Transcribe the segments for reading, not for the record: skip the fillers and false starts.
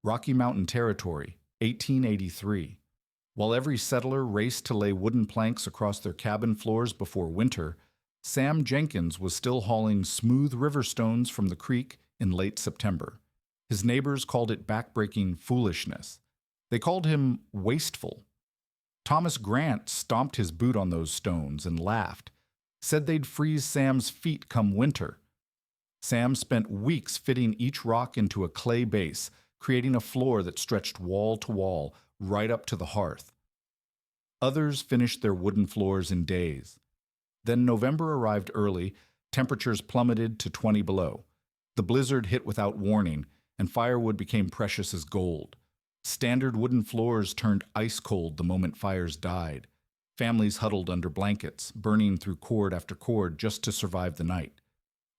Rocky Mountain Territory, 1883. While every settler raced to lay wooden planks across their cabin floors before winter, Sam Jenkins was still hauling smooth river stones from the creek in late September. His neighbors called it backbreaking foolishness. They called him wasteful. Thomas Grant stomped his boot on those stones and laughed, said they'd freeze Sam's feet come winter. Sam spent weeks fitting each rock into a clay base, creating a floor that stretched wall to wall, right up to the hearth. Others finished their wooden floors in days. Then November arrived early, temperatures plummeted to 20 below. The blizzard hit without warning, and firewood became precious as gold. Standard wooden floors turned ice cold the moment fires died. Families huddled under blankets, burning through cord after cord just to survive the night.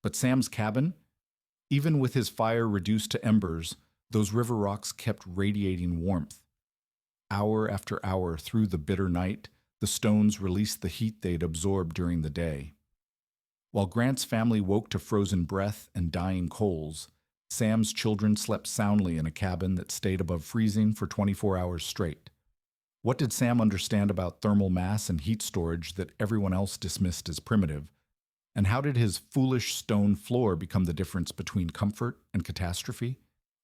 But Sam's cabin? Even with his fire reduced to embers, those river rocks kept radiating warmth. Hour after hour through the bitter night, the stones released the heat they'd absorbed during the day. While Grant's family woke to frozen breath and dying coals, Sam's children slept soundly in a cabin that stayed above freezing for 24 hours straight. What did Sam understand about thermal mass and heat storage that everyone else dismissed as primitive? And how did his foolish stone floor become the difference between comfort and catastrophe?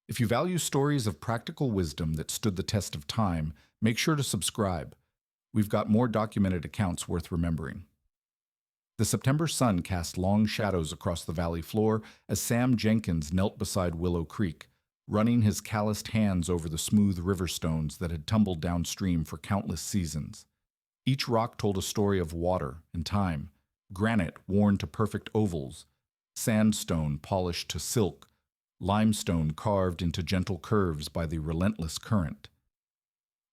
If you value stories of practical wisdom that stood the test of time, make sure to subscribe. We've got more documented accounts worth remembering. The September sun cast long shadows across the valley floor as Sam Jenkins knelt beside Willow Creek, running his calloused hands over the smooth river stones that had tumbled downstream for countless seasons. Each rock told a story of water and time, granite worn to perfect ovals, sandstone polished to silk, limestone carved into gentle curves by the relentless current.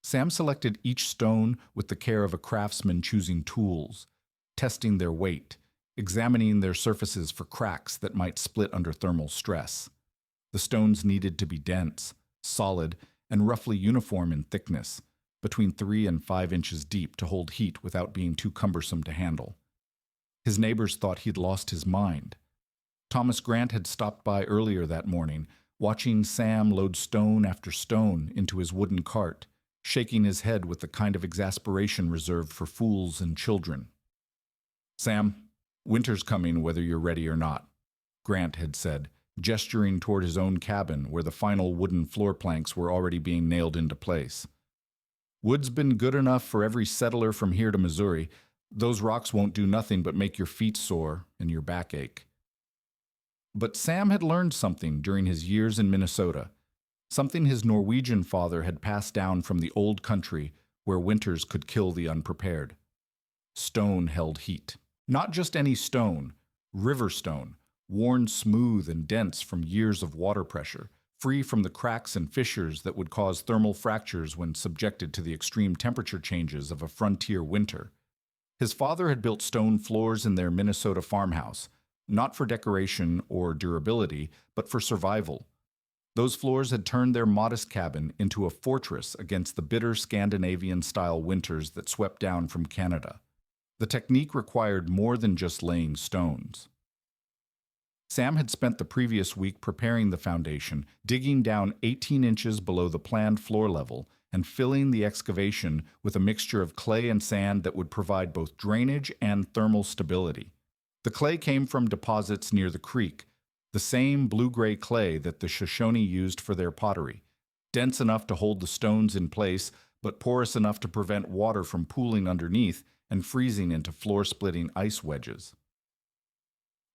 Sam selected each stone with the care of a craftsman choosing tools, testing their weight, examining their surfaces for cracks that might split under thermal stress. The stones needed to be dense, solid, and roughly uniform in thickness, between 3 and 5 inches deep to hold heat without being too cumbersome to handle. His neighbors thought he'd lost his mind. Thomas Grant had stopped by earlier that morning, watching Sam load stone after stone into his wooden cart, shaking his head with the kind of exasperation reserved for fools and children. "Sam, winter's coming whether you're ready or not," Grant had said, gesturing toward his own cabin where the final wooden floor planks were already being nailed into place. "Wood's been good enough for every settler from here to Missouri. Those rocks won't do nothing but make your feet sore and your back ache." But Sam had learned something during his years in Minnesota, something his Norwegian father had passed down from the old country where winters could kill the unprepared. Stone held heat. Not just any stone, river stone, worn smooth and dense from years of water pressure, free from the cracks and fissures that would cause thermal fractures when subjected to the extreme temperature changes of a frontier winter. His father had built stone floors in their Minnesota farmhouse, not for decoration or durability, but for survival. Those floors had turned their modest cabin into a fortress against the bitter Scandinavian-style winters that swept down from Canada. The technique required more than just laying stones. Sam had spent the previous week preparing the foundation, digging down 18 inches below the planned floor level, and filling the excavation with a mixture of clay and sand that would provide both drainage and thermal stability. The clay came from deposits near the creek, the same blue-gray clay that the Shoshone used for their pottery, dense enough to hold the stones in place, but porous enough to prevent water from pooling underneath and freezing into floor-splitting ice wedges.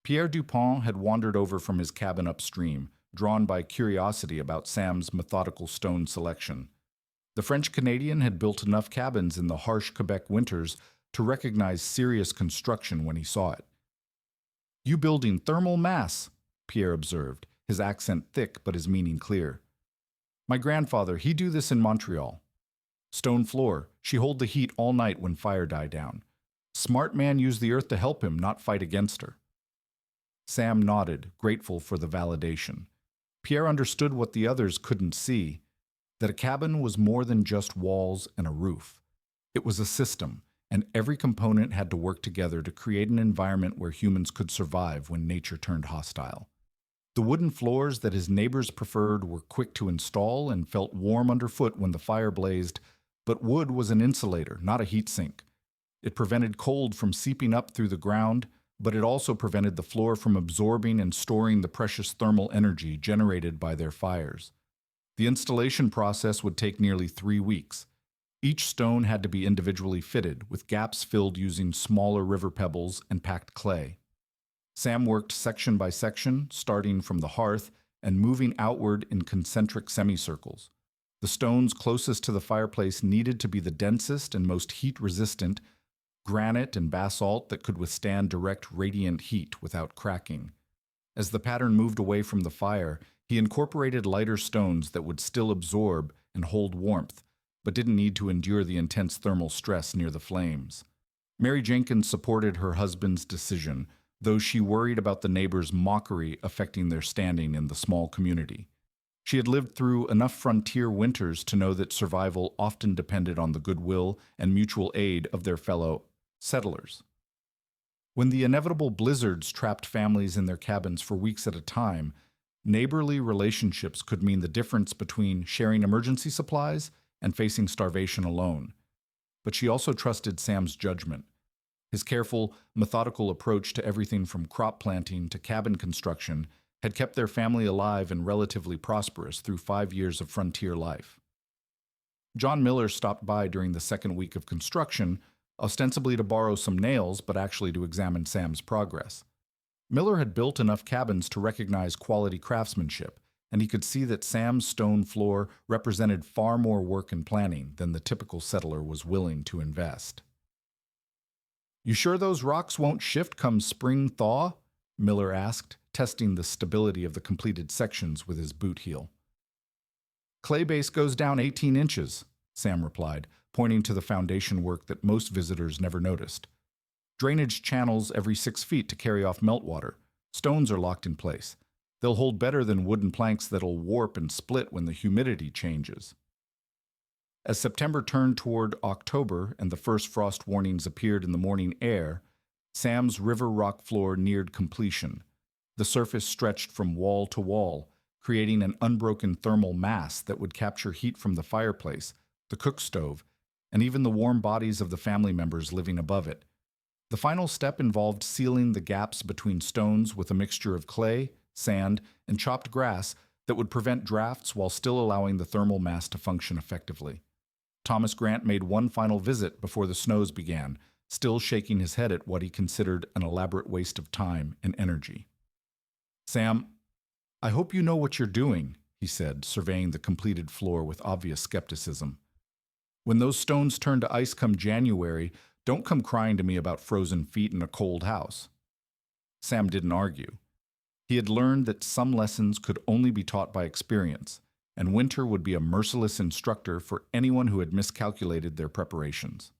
Pierre Dupont had wandered over from his cabin upstream, drawn by curiosity about Sam's methodical stone selection. The French-Canadian had built enough cabins in the harsh Quebec winters to recognize serious construction when he saw it. "You building thermal mass," Pierre observed, his accent thick but his meaning clear. "My grandfather, he do this in Montreal. Stone floor, she hold the heat all night when fire die down. Smart man use the earth to help him, not fight against her." Sam nodded, grateful for the validation. Pierre understood what the others couldn't see, that a cabin was more than just walls and a roof. It was a system, and every component had to work together to create an environment where humans could survive when nature turned hostile. The wooden floors that his neighbors preferred were quick to install and felt warm underfoot when the fire blazed, but wood was an insulator, not a heat sink. It prevented cold from seeping up through the ground, but it also prevented the floor from absorbing and storing the precious thermal energy generated by their fires. The installation process would take nearly 3 weeks. Each stone had to be individually fitted, with gaps filled using smaller river pebbles and packed clay. Sam worked section by section, starting from the hearth and moving outward in concentric semicircles. The stones closest to the fireplace needed to be the densest and most heat-resistant, granite and basalt that could withstand direct radiant heat without cracking. As the pattern moved away from the fire, he incorporated lighter stones that would still absorb and hold warmth, but didn't need to endure the intense thermal stress near the flames. Mary Jenkins supported her husband's decision, though she worried about the neighbors' mockery affecting their standing in the small community. She had lived through enough frontier winters to know that survival often depended on the goodwill and mutual aid of their fellow settlers. When the inevitable blizzards trapped families in their cabins for weeks at a time, neighborly relationships could mean the difference between sharing emergency supplies and facing starvation alone. But she also trusted Sam's judgment. His careful, methodical approach to everything from crop planting to cabin construction had kept their family alive and relatively prosperous through 5 years of frontier life. John Miller stopped by during the second week of construction, ostensibly to borrow some nails, but actually to examine Sam's progress. Miller had built enough cabins to recognize quality craftsmanship, and he could see that Sam's stone floor represented far more work and planning than the typical settler was willing to invest. "You sure those rocks won't shift come spring thaw?" Miller asked, testing the stability of the completed sections with his boot heel. "Clay base goes down 18 inches, Sam replied, pointing to the foundation work that most visitors never noticed. "Drainage channels every 6 feet to carry off meltwater. Stones are locked in place. They'll hold better than wooden planks that'll warp and split when the humidity changes." As September turned toward October and the first frost warnings appeared in the morning air, Sam's river rock floor neared completion. The surface stretched from wall to wall, creating an unbroken thermal mass that would capture heat from the fireplace, the cook stove, and even the warm bodies of the family members living above it. The final step involved sealing the gaps between stones with a mixture of clay, sand, and chopped grass that would prevent drafts while still allowing the thermal mass to function effectively. Thomas Grant made one final visit before the snows began, still shaking his head at what he considered an elaborate waste of time and energy. "Sam, I hope you know what you're doing," he said, surveying the completed floor with obvious skepticism. "When those stones turn to ice come January, don't come crying to me about frozen feet in a cold house." Sam didn't argue. He had learned that some lessons could only be taught by experience, and winter would be a merciless instructor for anyone who had miscalculated their preparations.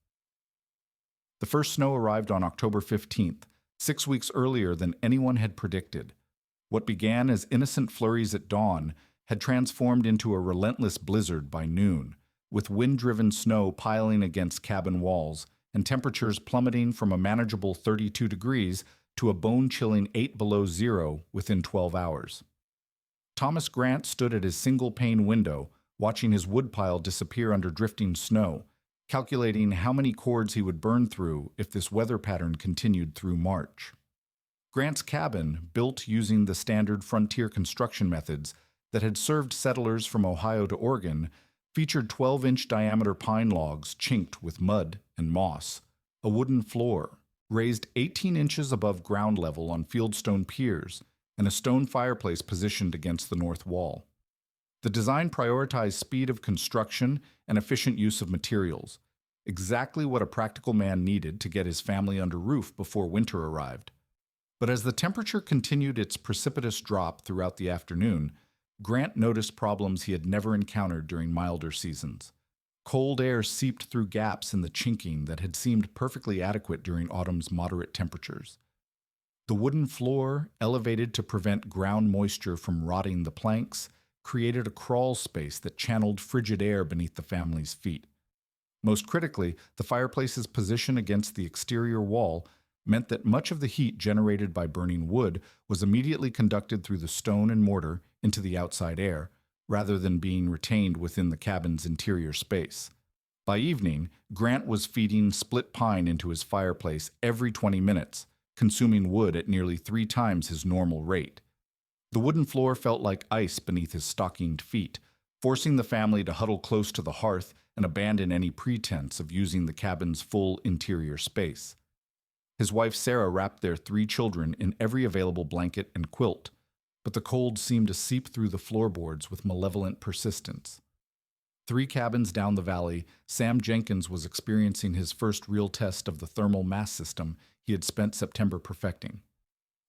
The first snow arrived on October 15th, 6 weeks earlier than anyone had predicted. What began as innocent flurries at dawn had transformed into a relentless blizzard by noon, with wind-driven snow piling against cabin walls and temperatures plummeting from a manageable 32 degrees to a bone-chilling 8 below zero within 12 hours. Thomas Grant stood at his single-pane window, watching his woodpile disappear under drifting snow, calculating how many cords he would burn through if this weather pattern continued through March. Grant's cabin, built using the standard frontier construction methods that had served settlers from Ohio to Oregon, featured 12-inch diameter pine logs chinked with mud and moss, a wooden floor, raised 18 inches above ground level on fieldstone piers, and a stone fireplace positioned against the north wall. The design prioritized speed of construction and efficient use of materials, exactly what a practical man needed to get his family under roof before winter arrived. But as the temperature continued its precipitous drop throughout the afternoon, Grant noticed problems he had never encountered during milder seasons. Cold air seeped through gaps in the chinking that had seemed perfectly adequate during autumn's moderate temperatures. The wooden floor, elevated to prevent ground moisture from rotting the planks, created a crawl space that channeled frigid air beneath the family's feet. Most critically, the fireplace's position against the exterior wall meant that much of the heat generated by burning wood was immediately conducted through the stone and mortar into the outside air, rather than being retained within the cabin's interior space. By evening, Grant was feeding split pine into his fireplace every 20 minutes, consuming wood at nearly 3 times his normal rate. The wooden floor felt like ice beneath his stockinged feet, forcing the family to huddle close to the hearth and abandon any pretense of using the cabin's full interior space. His wife Sarah wrapped their 3 children in every available blanket and quilt, but the cold seemed to seep through the floorboards with malevolent persistence. 3 cabins down the valley, Sam Jenkins was experiencing his first real test of the thermal mass system he had spent September perfecting.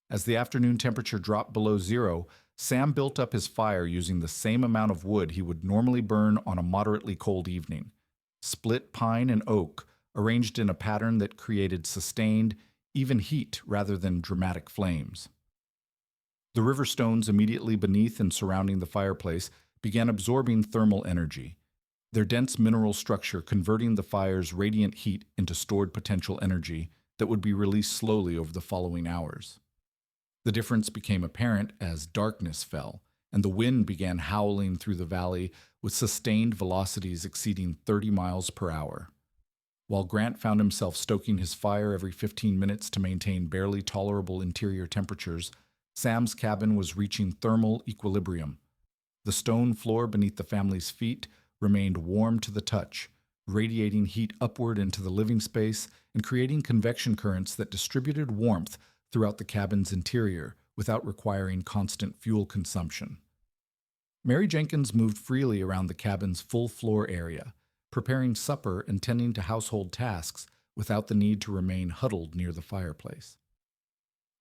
As the afternoon temperature dropped below zero, Sam built up his fire using the same amount of wood he would normally burn on a moderately cold evening. Split pine and oak, arranged in a pattern that created sustained, even heat rather than dramatic flames. The river stones immediately beneath and surrounding the fireplace began absorbing thermal energy, their dense mineral structure converting the fire's radiant heat into stored potential energy that would be released slowly over the following hours. The difference became apparent as darkness fell, and the wind began howling through the valley with sustained velocities exceeding 30 miles per hour. While Grant found himself stoking his fire every 15 minutes to maintain barely tolerable interior temperatures, Sam's cabin was reaching thermal equilibrium. The stone floor beneath the family's feet remained warm to the touch, radiating heat upward into the living space and creating convection currents that distributed warmth throughout the cabin's interior without requiring constant fuel consumption. Mary Jenkins moved freely around the cabin's full floor area, preparing supper and tending to household tasks without the need to remain huddled near the fireplace.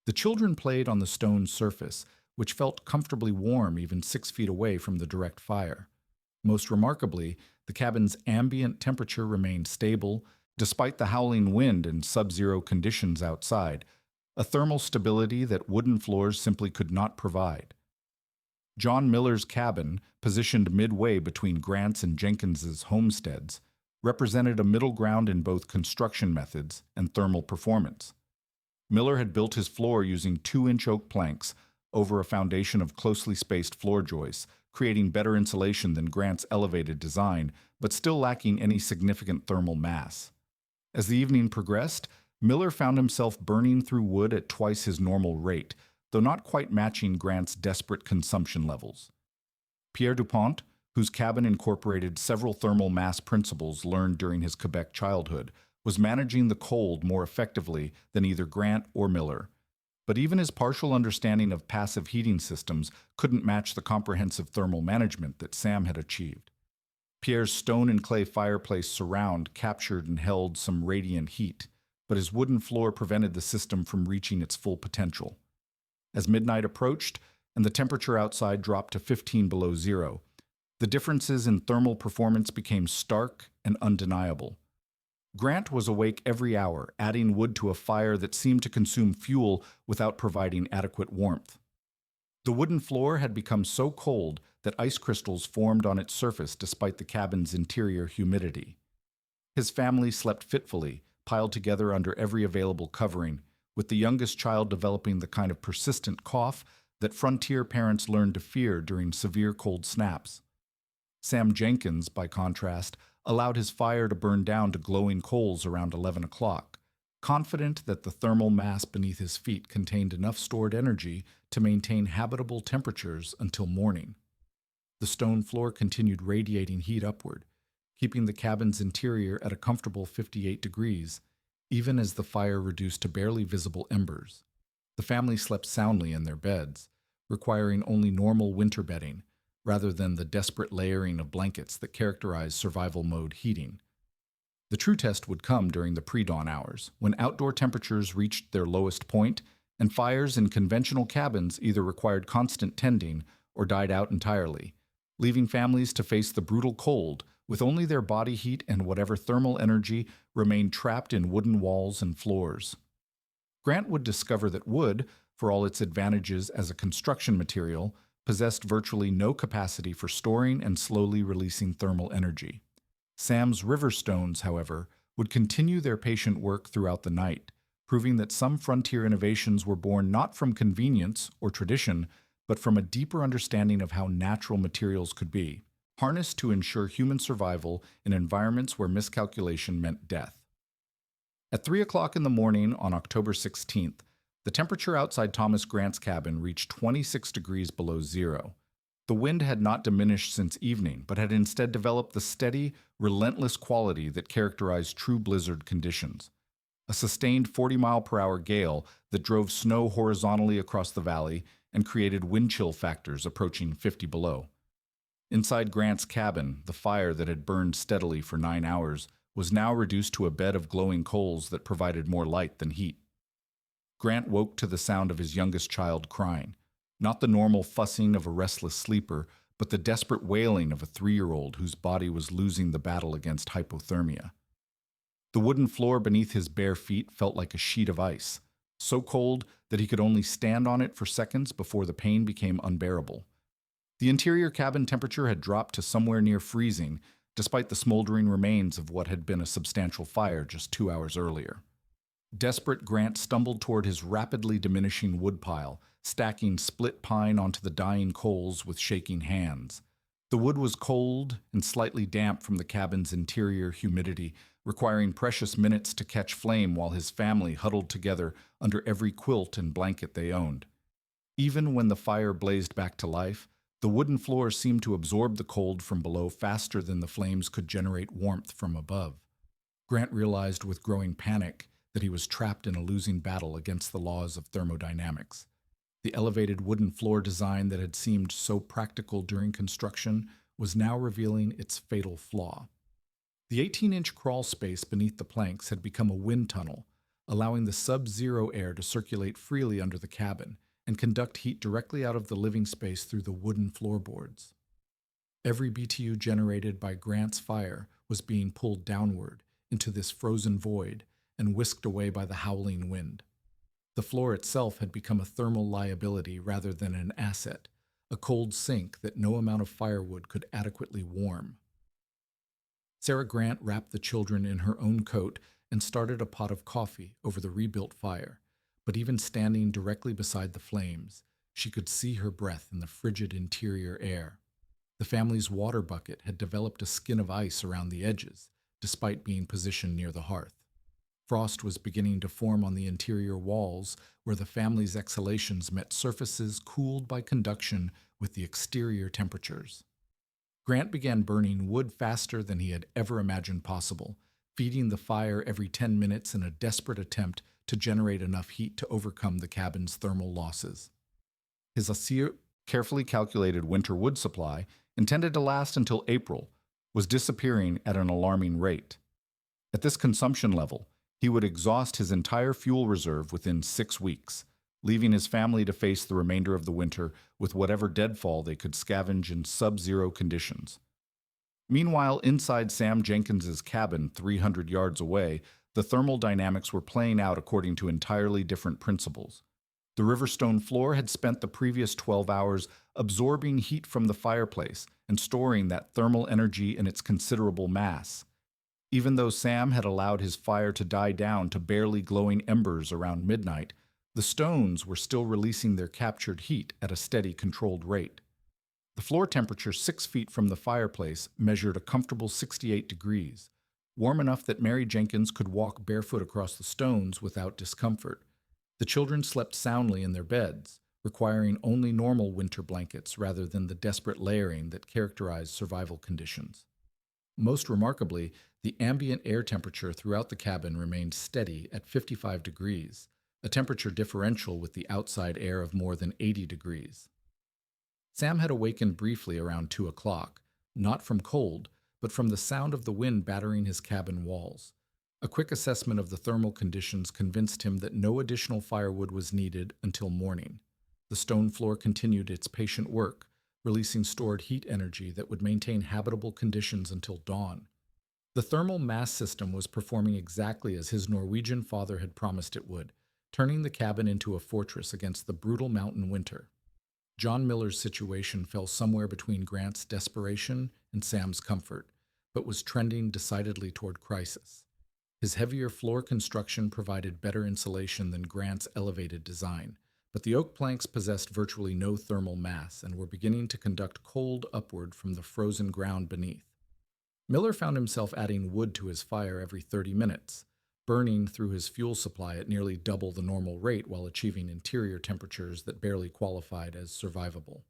The children played on the stone surface, which felt comfortably warm even 6 feet away from the direct fire. Most remarkably, the cabin's ambient temperature remained stable despite the howling wind and sub-zero conditions outside, a thermal stability that wooden floors simply could not provide. John Miller's cabin, positioned midway between Grant's and Jenkins's homesteads, represented a middle ground in both construction methods and thermal performance. Miller had built his floor using 2-inch oak planks over a foundation of closely spaced floor joists, creating better insulation than Grant's elevated design, but still lacking any significant thermal mass. As the evening progressed, Miller found himself burning through wood at twice his normal rate, though not quite matching Grant's desperate consumption levels. Pierre Dupont, whose cabin incorporated several thermal mass principles learned during his Quebec childhood, was managing the cold more effectively than either Grant or Miller. But even his partial understanding of passive heating systems couldn't match the comprehensive thermal management that Sam had achieved. Pierre's stone and clay fireplace surround captured and held some radiant heat, but his wooden floor prevented the system from reaching its full potential. As midnight approached and the temperature outside dropped to 15 below zero, the differences in thermal performance became stark and undeniable. Grant was awake every hour, adding wood to a fire that seemed to consume fuel without providing adequate warmth. The wooden floor had become so cold that ice crystals formed on its surface despite the cabin's interior humidity. His family slept fitfully, piled together under every available covering, with the youngest child developing the kind of persistent cough that frontier parents learned to fear during severe cold snaps. Sam Jenkins, by contrast, allowed his fire to burn down to glowing coals around 11 o'clock, confident that the thermal mass beneath his feet contained enough stored energy to maintain habitable temperatures until morning. The stone floor continued radiating heat upward, keeping the cabin's interior at a comfortable 58 degrees, even as the fire reduced to barely visible embers. The family slept soundly in their beds, requiring only normal winter bedding, rather than the desperate layering of blankets that characterize survival mode heating. The true test would come during the pre-dawn hours, when outdoor temperatures reached their lowest point, and fires in conventional cabins either required constant tending or died out entirely, leaving families to face the brutal cold with only their body heat and whatever thermal energy remained trapped in wooden walls and floors. Grant would discover that wood, for all its advantages as a construction material, possessed virtually no capacity for storing and slowly releasing thermal energy. Sam's river stones, however, would continue their patient work throughout the night, proving that some frontier innovations were born not from convenience or tradition, but from a deeper understanding of how natural materials could be, harnessed to ensure human survival in environments where miscalculation meant death. At 3 o'clock in the morning on October 16th, the temperature outside Thomas Grant's cabin reached 26 degrees below zero. The wind had not diminished since evening, but had instead developed the steady, relentless quality that characterized true blizzard conditions. A sustained 40-mile-per-hour gale that drove snow horizontally across the valley and created wind chill factors approaching 50 below. Inside Grant's cabin, the fire that had burned steadily for 9 hours was now reduced to a bed of glowing coals that provided more light than heat. Grant woke to the sound of his youngest child crying, not the normal fussing of a restless sleeper, but the desperate wailing of a 3-year-old whose body was losing the battle against hypothermia. The wooden floor beneath his bare feet felt like a sheet of ice, so cold that he could only stand on it for seconds before the pain became unbearable. The interior cabin temperature had dropped to somewhere near freezing, despite the smoldering remains of what had been a substantial fire just 2 hours earlier. Desperate, Grant stumbled toward his rapidly diminishing woodpile, stacking split pine onto the dying coals with shaking hands. The wood was cold and slightly damp from the cabin's interior humidity, requiring precious minutes to catch flame while his family huddled together under every quilt and blanket they owned. Even when the fire blazed back to life, the wooden floor seemed to absorb the cold from below faster than the flames could generate warmth from above. Grant realized with growing panic that he was trapped in a losing battle against the laws of thermodynamics. The elevated wooden floor design that had seemed so practical during construction was now revealing its fatal flaw. The 18-inch crawl space beneath the planks had become a wind tunnel, allowing the sub-zero air to circulate freely under the cabin and conduct heat directly out of the living space through the wooden floorboards. Every BTU generated by Grant's fire was being pulled downward into this frozen void and whisked away by the howling wind. The floor itself had become a thermal liability rather than an asset, a cold sink that no amount of firewood could adequately warm. Sarah Grant wrapped the children in her own coat and started a pot of coffee over the rebuilt fire, but even standing directly beside the flames, she could see her breath in the frigid interior air. The family's water bucket had developed a skin of ice around the edges, despite being positioned near the hearth. Frost was beginning to form on the interior walls where the family's exhalations met surfaces cooled by conduction with the exterior temperatures. Grant began burning wood faster than he had ever imagined possible, feeding the fire every 10 minutes in a desperate attempt to generate enough heat to overcome the cabin's thermal losses. His carefully calculated winter wood supply, intended to last until April, was disappearing at an alarming rate. At this consumption level, he would exhaust his entire fuel reserve within 6 weeks, leaving his family to face the remainder of the winter with whatever deadfall they could scavenge in sub-zero conditions. Meanwhile, inside Sam Jenkins's cabin 300 yards away, the thermal dynamics were playing out according to entirely different principles. The Riverstone floor had spent the previous 12 hours absorbing heat from the fireplace and storing that thermal energy in its considerable mass. Even though Sam had allowed his fire to die down to barely glowing embers around midnight, the stones were still releasing their captured heat at a steady, controlled rate. The floor temperature 6 feet from the fireplace measured a comfortable 68 degrees, warm enough that Mary Jenkins could walk barefoot across the stones without discomfort. The children slept soundly in their beds, requiring only normal winter blankets rather than the desperate layering that characterized survival conditions. Most remarkably, the ambient air temperature throughout the cabin remained steady at 55 degrees, a temperature differential with the outside air of more than 80 degrees. Sam had awakened briefly around 2 o'clock, not from cold, but from the sound of the wind battering his cabin walls. A quick assessment of the thermal conditions convinced him that no additional firewood was needed until morning. The stone floor continued its patient work, releasing stored heat energy that would maintain habitable conditions until dawn. The thermal mass system was performing exactly as his Norwegian father had promised it would, turning the cabin into a fortress against the brutal mountain winter. John Miller's situation fell somewhere between Grant's desperation and Sam's comfort, but was trending decidedly toward crisis. His heavier floor construction provided better insulation than Grant's elevated design, but the oak planks possessed virtually no thermal mass and were beginning to conduct cold upward from the frozen ground beneath. Miller found himself adding wood to his fire every 30 minutes, burning through his fuel supply at nearly double the normal rate while achieving interior temperatures that barely qualified as survivable.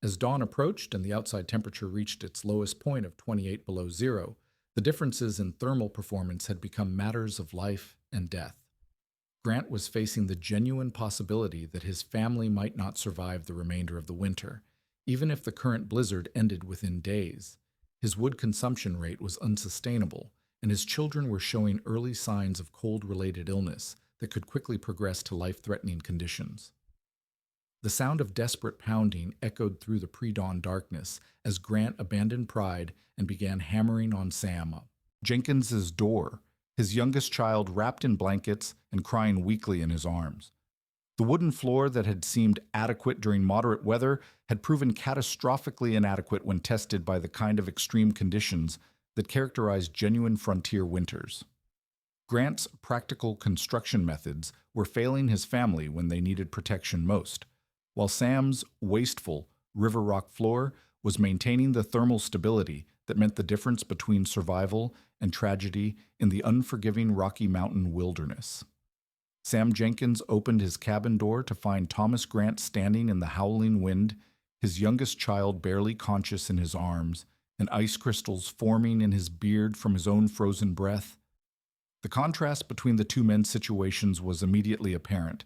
As dawn approached and the outside temperature reached its lowest point of 28 below zero, the differences in thermal performance had become matters of life and death. Grant was facing the genuine possibility that his family might not survive the remainder of the winter, even if the current blizzard ended within days. His wood consumption rate was unsustainable, and his children were showing early signs of cold-related illness that could quickly progress to life-threatening conditions. The sound of desperate pounding echoed through the pre-dawn darkness as Grant abandoned pride and began hammering on Sam Jenkins's door, his youngest child wrapped in blankets and crying weakly in his arms. The wooden floor that had seemed adequate during moderate weather had proven catastrophically inadequate when tested by the kind of extreme conditions that characterized genuine frontier winters. Grant's practical construction methods were failing his family when they needed protection most, while Sam's wasteful river rock floor was maintaining the thermal stability that meant the difference between survival and tragedy in the unforgiving Rocky Mountain wilderness. Sam Jenkins opened his cabin door to find Thomas Grant standing in the howling wind, his youngest child barely conscious in his arms, and ice crystals forming in his beard from his own frozen breath. The contrast between the two men's situations was immediately apparent.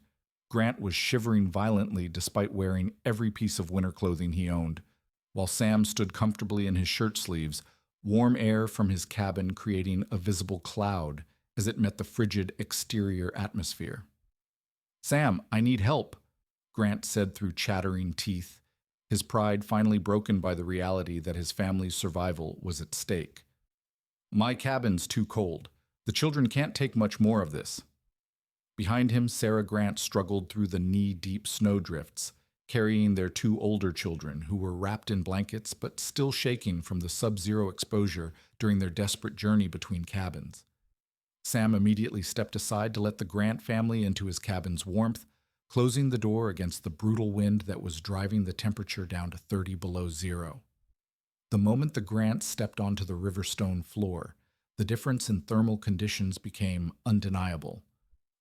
Grant was shivering violently despite wearing every piece of winter clothing he owned, while Sam stood comfortably in his shirt sleeves, warm air from his cabin creating a visible cloud as it met the frigid exterior atmosphere. "Sam, I need help," Grant said through chattering teeth, his pride finally broken by the reality that his family's survival was at stake. "My cabin's too cold. The children can't take much more of this." Behind him, Sarah Grant struggled through the knee-deep snowdrifts, carrying their two older children who were wrapped in blankets but still shaking from the sub-zero exposure during their desperate journey between cabins. Sam immediately stepped aside to let the Grant family into his cabin's warmth, closing the door against the brutal wind that was driving the temperature down to 30 below zero. The moment the Grants stepped onto the river stone floor, the difference in thermal conditions became undeniable.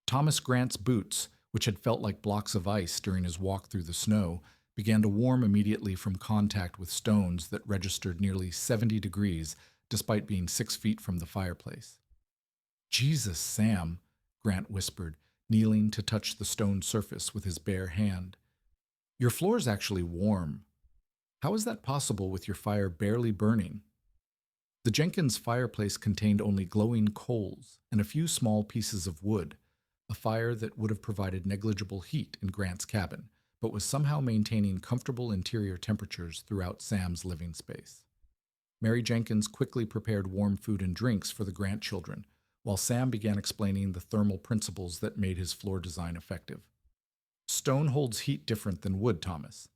Thomas Grant's boots, which had felt like blocks of ice during his walk through the snow, began to warm immediately from contact with stones that registered nearly 70 degrees despite being 6 feet from the fireplace. "Jesus, Sam," Grant whispered, kneeling to touch the stone surface with his bare hand. "Your floor's actually warm. How is that possible with your fire barely burning?" The Jenkins fireplace contained only glowing coals and a few small pieces of wood, a fire that would have provided negligible heat in Grant's cabin, but was somehow maintaining comfortable interior temperatures throughout Sam's living space. Mary Jenkins quickly prepared warm food and drinks for the Grant children, while Sam began explaining the thermal principles that made his floor design effective. "Stone holds heat different than wood, Thomas.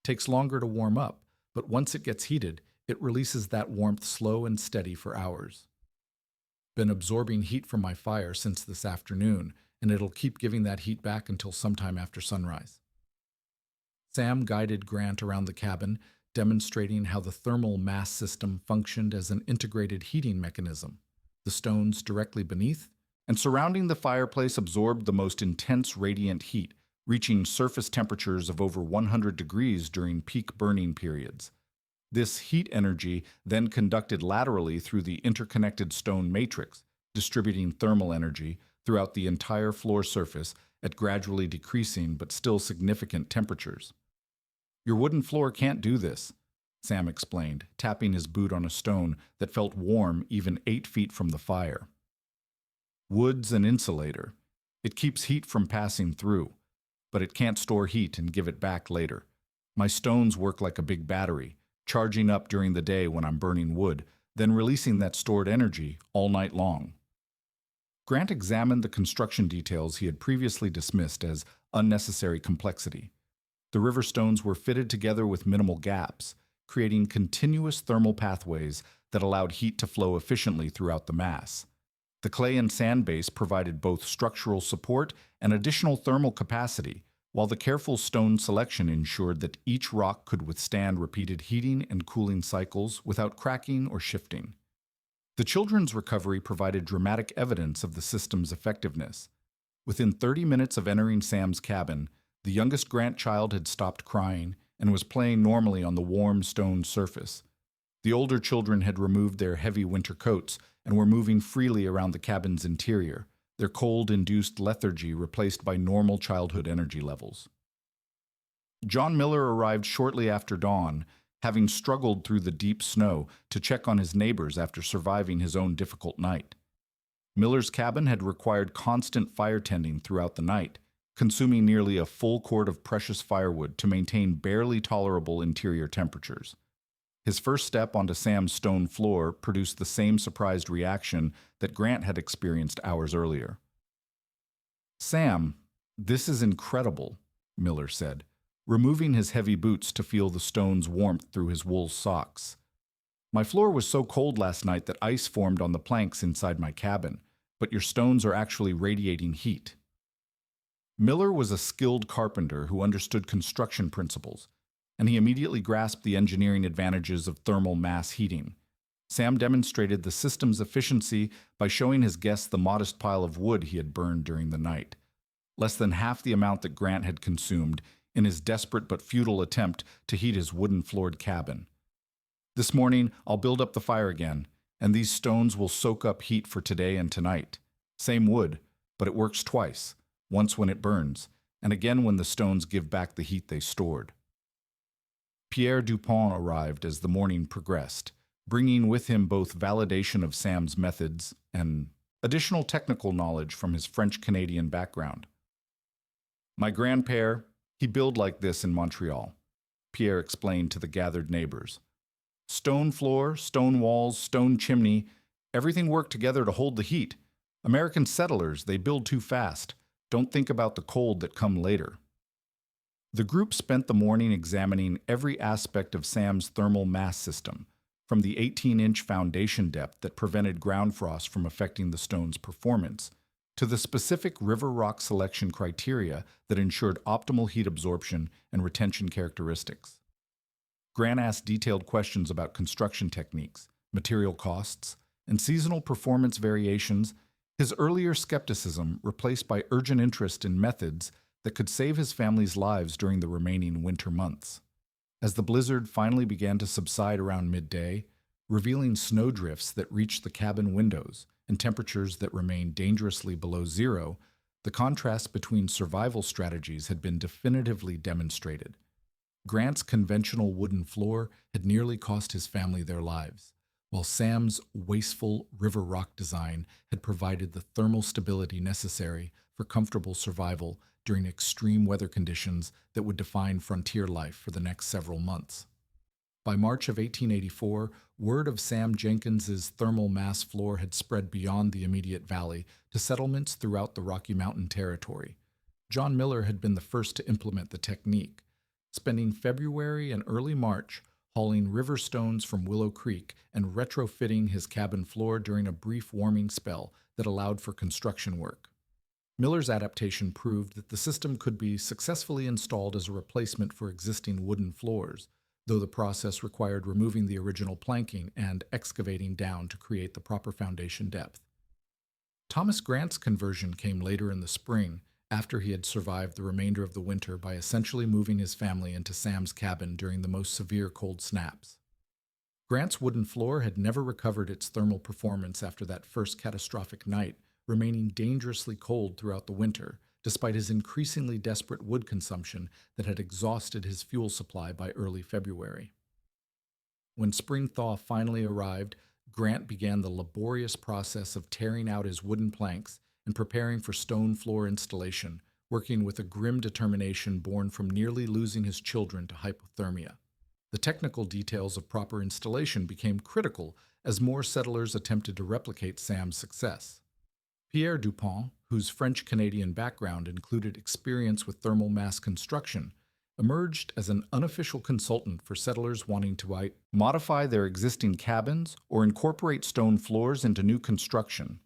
Takes longer to warm up, but once it gets heated, it releases that warmth slow and steady for hours. Been absorbing heat from my fire since this afternoon, and it'll keep giving that heat back until sometime after sunrise." Sam guided Grant around the cabin, demonstrating how the thermal mass system functioned as an integrated heating mechanism. The stones directly beneath and surrounding the fireplace absorbed the most intense radiant heat, reaching surface temperatures of over 100 degrees during peak burning periods. This heat energy then conducted laterally through the interconnected stone matrix, distributing thermal energy throughout the entire floor surface at gradually decreasing but still significant temperatures. "Your wooden floor can't do this," Sam explained, tapping his boot on a stone that felt warm even 8 feet from the fire. "Wood's an insulator. It keeps heat from passing through, but it can't store heat and give it back later. My stones work like a big battery, charging up during the day when I'm burning wood, then releasing that stored energy all night long." Grant examined the construction details he had previously dismissed as unnecessary complexity. The river stones were fitted together with minimal gaps, creating continuous thermal pathways that allowed heat to flow efficiently throughout the mass. The clay and sand base provided both structural support and additional thermal capacity, while the careful stone selection ensured that each rock could withstand repeated heating and cooling cycles without cracking or shifting. The children's recovery provided dramatic evidence of the system's effectiveness. Within 30 minutes of entering Sam's cabin, the youngest Grant child had stopped crying and was playing normally on the warm stone surface. The older children had removed their heavy winter coats and were moving freely around the cabin's interior, their cold-induced lethargy replaced by normal childhood energy levels. John Miller arrived shortly after dawn, having struggled through the deep snow to check on his neighbors after surviving his own difficult night. Miller's cabin had required constant fire tending throughout the night, consuming nearly a full quart of precious firewood to maintain barely tolerable interior temperatures. His first step onto Sam's stone floor produced the same surprised reaction that Grant had experienced hours earlier. "Sam, this is incredible," Miller said, removing his heavy boots to feel the stone's warmth through his wool socks. "My floor was so cold last night that ice formed on the planks inside my cabin, but your stones are actually radiating heat." Miller was a skilled carpenter who understood construction principles, and he immediately grasped the engineering advantages of thermal mass heating. Sam demonstrated the system's efficiency by showing his guests the modest pile of wood he had burned during the night, less than half the amount that Grant had consumed in his desperate but futile attempt to heat his wooden-floored cabin. "This morning, I'll build up the fire again, and these stones will soak up heat for today and tonight. Same wood, but it works twice, once when it burns, and again when the stones give back the heat they stored." Pierre Dupont arrived as the morning progressed, bringing with him both validation of Sam's methods and additional technical knowledge from his French-Canadian background. "My grandpère, he built like this in Montreal," Pierre explained to the gathered neighbors. "Stone floor, stone walls, stone chimney, everything worked together to hold the heat. American settlers, they build too fast. Don't think about the cold that come later." The group spent the morning examining every aspect of Sam's thermal mass system, from the 18-inch foundation depth that prevented ground frost from affecting the stone's performance, to the specific river rock selection criteria that ensured optimal heat absorption and retention characteristics. Grant asked detailed questions about construction techniques, material costs, and seasonal performance variations, his earlier skepticism replaced by urgent interest in methods that could save his family's lives during the remaining winter months. As the blizzard finally began to subside around midday, revealing snowdrifts that reached the cabin windows and temperatures that remained dangerously below zero, the contrast between survival strategies had been definitively demonstrated. Grant's conventional wooden floor had nearly cost his family their lives, while Sam's wasteful river rock design had provided the thermal stability necessary for comfortable survival during extreme weather conditions that would define frontier life for the next several months. By March of 1884, word of Sam Jenkins's thermal mass floor had spread beyond the immediate valley to settlements throughout the Rocky Mountain Territory. John Miller had been the first to implement the technique, spending February and early March hauling river stones from Willow Creek and retrofitting his cabin floor during a brief warming spell that allowed for construction work. Miller's adaptation proved that the system could be successfully installed as a replacement for existing wooden floors, though the process required removing the original planking and excavating down to create the proper foundation depth. Thomas Grant's conversion came later in the spring, after he had survived the remainder of the winter by essentially moving his family into Sam's cabin during the most severe cold snaps. Grant's wooden floor had never recovered its thermal performance after that first catastrophic night, remaining dangerously cold throughout the winter, despite his increasingly desperate wood consumption that had exhausted his fuel supply by early February. When spring thaw finally arrived, Grant began the laborious process of tearing out his wooden planks and preparing for stone floor installation, working with a grim determination born from nearly losing his children to hypothermia. The technical details of proper installation became critical as more settlers attempted to replicate Sam's success. Pierre Dupont, whose French-Canadian background included experience with thermal mass construction, emerged as an unofficial consultant for settlers wanting to modify their existing cabins or incorporate stone floors into new construction.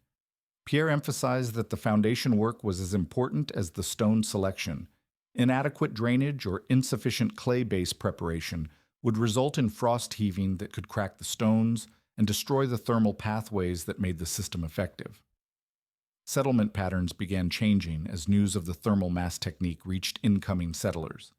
Pierre emphasized that the foundation work was as important as the stone selection. Inadequate drainage or insufficient clay base preparation would result in frost heaving that could crack the stones and destroy the thermal pathways that made the system effective. Settlement patterns began changing as news of the thermal mass technique reached incoming settlers.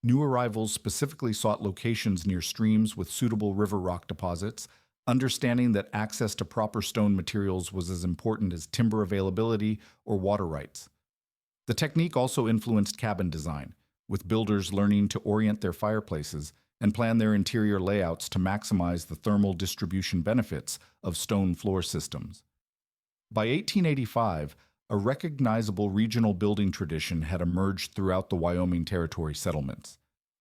New arrivals specifically sought locations near streams with suitable river rock deposits, understanding that access to proper stone materials was as important as timber availability or water rights. The technique also influenced cabin design, with builders learning to orient their fireplaces and plan their interior layouts to maximize the thermal distribution benefits of stone floor systems. By 1885, a recognizable regional building tradition had emerged throughout the Wyoming Territory settlements.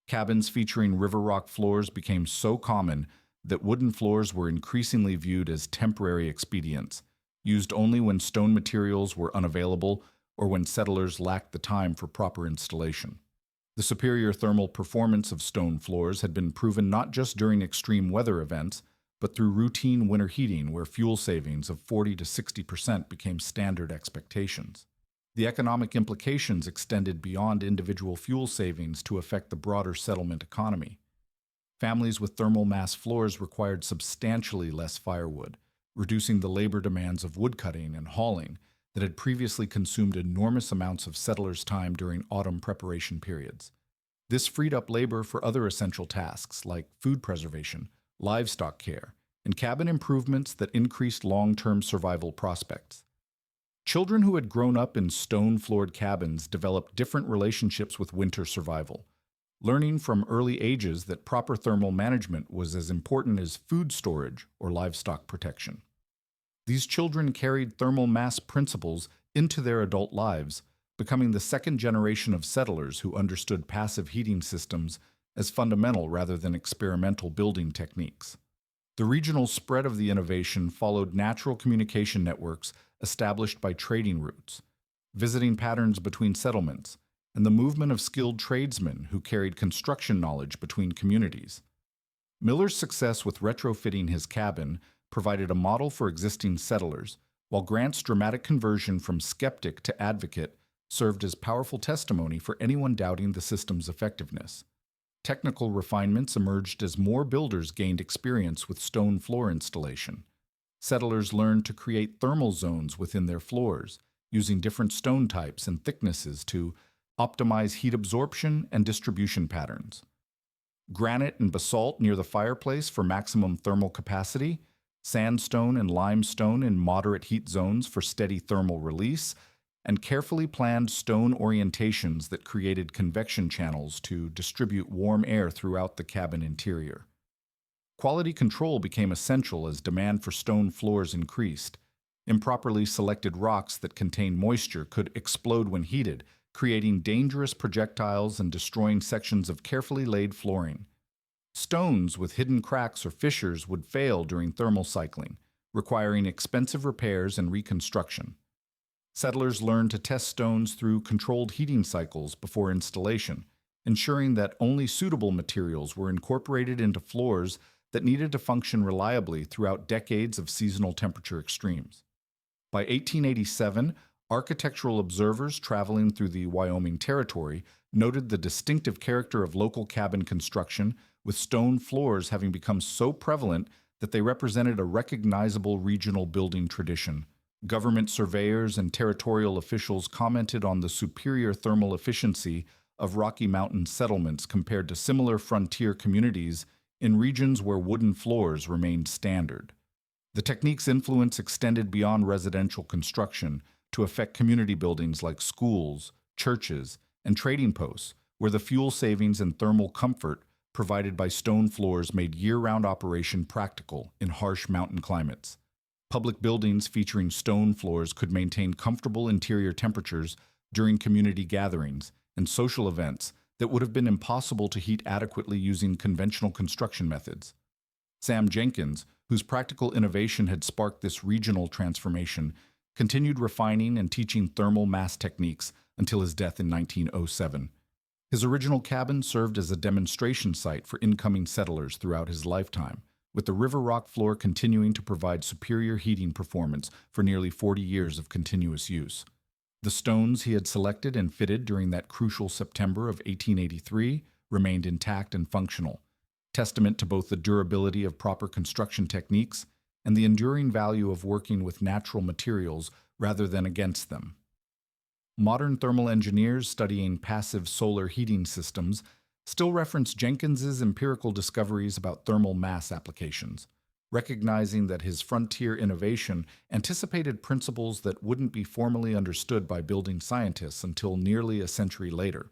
Cabins featuring river rock floors became so common that wooden floors were increasingly viewed as temporary expedients, used only when stone materials were unavailable or when settlers lacked the time for proper installation. The superior thermal performance of stone floors had been proven not just during extreme weather events, but through routine winter heating where fuel savings of 40 to 60% became standard expectations. The economic implications extended beyond individual fuel savings to affect the broader settlement economy. Families with thermal mass floors required substantially less firewood, reducing the labor demands of woodcutting and hauling that had previously consumed enormous amounts of settlers' time during autumn preparation periods. This freed up labor for other essential tasks like food preservation, livestock care, and cabin improvements that increased long-term survival prospects. Children who had grown up in stone-floored cabins developed different relationships with winter survival, learning from early ages that proper thermal management was as important as food storage or livestock protection. These children carried thermal mass principles into their adult lives, becoming the second generation of settlers who understood passive heating systems as fundamental rather than experimental building techniques. The regional spread of the innovation followed natural communication networks established by trading routes, visiting patterns between settlements, and the movement of skilled tradesmen who carried construction knowledge between communities. Miller's success with retrofitting his cabin provided a model for existing settlers, while Grant's dramatic conversion from skeptic to advocate served as powerful testimony for anyone doubting the system's effectiveness. Technical refinements emerged as more builders gained experience with stone floor installation. Settlers learned to create thermal zones within their floors, using different stone types and thicknesses to optimize heat absorption and distribution patterns. Granite and basalt near the fireplace for maximum thermal capacity, sandstone and limestone in moderate heat zones for steady thermal release, and carefully planned stone orientations that created convection channels to distribute warm air throughout the cabin interior. Quality control became essential as demand for stone floors increased. Improperly selected rocks that contained moisture could explode when heated, creating dangerous projectiles and destroying sections of carefully laid flooring. Stones with hidden cracks or fissures would fail during thermal cycling, requiring expensive repairs and reconstruction. Settlers learned to test stones through controlled heating cycles before installation, ensuring that only suitable materials were incorporated into floors that needed to function reliably throughout decades of seasonal temperature extremes. By 1887, architectural observers traveling through the Wyoming Territory noted the distinctive character of local cabin construction, with stone floors having become so prevalent that they represented a recognizable regional building tradition. Government surveyors and territorial officials commented on the superior thermal efficiency of Rocky Mountain settlements compared to similar frontier communities in regions where wooden floors remained standard. The technique's influence extended beyond residential construction to affect community buildings like schools, churches, and trading posts, where the fuel savings and thermal comfort provided by stone floors made year-round operation practical in harsh mountain climates. Public buildings featuring stone floors could maintain comfortable interior temperatures during community gatherings and social events that would have been impossible to heat adequately using conventional construction methods. Sam Jenkins, whose practical innovation had sparked this regional transformation, continued refining and teaching thermal mass techniques until his death in 1907. His original cabin served as a demonstration site for incoming settlers throughout his lifetime, with the river rock floor continuing to provide superior heating performance for nearly 40 years of continuous use. The stones he had selected and fitted during that crucial September of 1883 remained intact and functional, testament to both the durability of proper construction techniques and the enduring value of working with natural materials rather than against them. Modern thermal engineers studying passive solar heating systems still reference Jenkins's empirical discoveries about thermal mass applications, recognizing that his frontier innovation anticipated principles that wouldn't be formally understood by building scientists until nearly a century later.